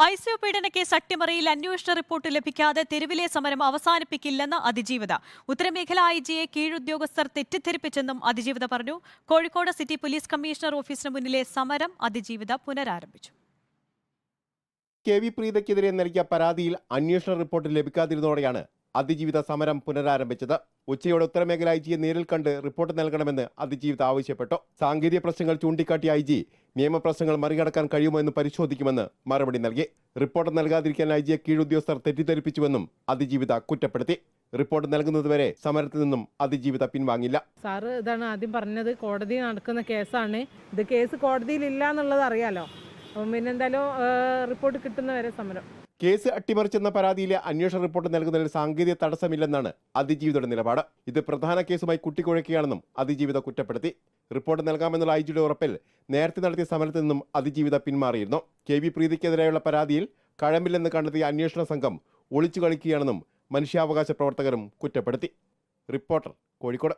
ICU പീഡന case അട്ടിമറിയിൽ അന്വേഷണ report ലഭിക്കാതെ തെരുവിലെ സമരം അവസാനിപ്പിക്കില്ലെന്ന് അതിജീവിത. ഉത്തരമേഖല IGയെ കീഴുദ്യോഗസ്ഥർ തെറ്റിദ്ധരിപ്പിച്ചെന്നും അതിജീവിത പറഞ്ഞു. കോഴിക്കോട് സിറ്റി പോലീസ് കമ്മീഷണർ ഓഫീസിന് മുന്നിലെ സമരം അതിജീവിത പുനരാരംഭിച്ചു. KV പ്രീതയ്ക്കെതിരെ നൽകിയ പരാതിയിൽ അന്വേഷണ റിപ്പോർട്ട് ലഭിക്കാതിരുന്നതോടെയാണ് അതിജീവിത സമരം പുനരാരംഭിച്ചത്. ഉച്ചയോടെ ഉത്തരമേഖല IGയെ നേരിൽ കണ്ട് റിപ്പോർട്ട് നൽകണമെന്ന് അതിജീവിത ആവശ്യപ്പെട്ടു. സാങ്കേതിക പ്രശ്നങ്ങൾ ചൂണ്ടിക്കാട്ടിയ IG നിയമപ്രശ്നങ്ങൾ മറികടക്കാൻ കഴിയുമോ എന്ന് പരിശോധിക്കുമെന്ന് മറുപടി നൽകി. റിപ്പോർട്ട് നൽകാതിരിക്കാൻ IGയെ കീഴുദ്യോഗസ്ഥർ തെറ്റിദ്ധരിപ്പിച്ചുവെന്നും അതിജീവിത കുറ്റപ്പെടുത്തി. റിപ്പോർട്ട് നൽകുന്നതുവരെ സമരത്തിൽ നിന്നും അതിജീവിത പിൻവാങ്ങില്ല. സാറ് ഇതാണ് ആദ്യം പറഞ്ഞത്, കോടതി നടക്കുന്ന കേസാണ്, ഇത് കേസ് കോടതിയിൽ ഇല്ല എന്നുള്ളത് അറിയാലോ. അപ്പം പിന്നെ എന്തായാലും റിപ്പോർട്ട് കിട്ടുന്നവരെ സമരം. കേസ് അട്ടിമറിച്ചെന്ന പരാതിയിലെ അന്വേഷണ റിപ്പോർട്ട് നൽകുന്നതിൽ സാങ്കേതിക തടസ്സമില്ലെന്നാണ് അതിജീവിതയുടെ നിലപാട്. ഇത് പ്രധാന കേസുമായി കുട്ടിക്കുഴയ്ക്കുകയാണെന്നും അതിജീവിത കുറ്റപ്പെടുത്തി. റിപ്പോർട്ട് നൽകാമെന്നുള്ള IGയുടെ ഉറപ്പിൽ നേരത്തെ നടത്തിയ സമരത്തിൽ നിന്നും അതിജീവിത പിന്മാറിയിരുന്നു. KV പ്രീതിക്കെതിരെയുള്ള പരാതിയിൽ കഴമ്പില്ലെന്ന് കണ്ടെത്തിയ അന്വേഷണ സംഘം ഒളിച്ചു കളിക്കുകയാണെന്നും മനുഷ്യാവകാശ പ്രവർത്തകരും കുറ്റപ്പെടുത്തി. റിപ്പോർട്ടർ, കോഴിക്കോട്.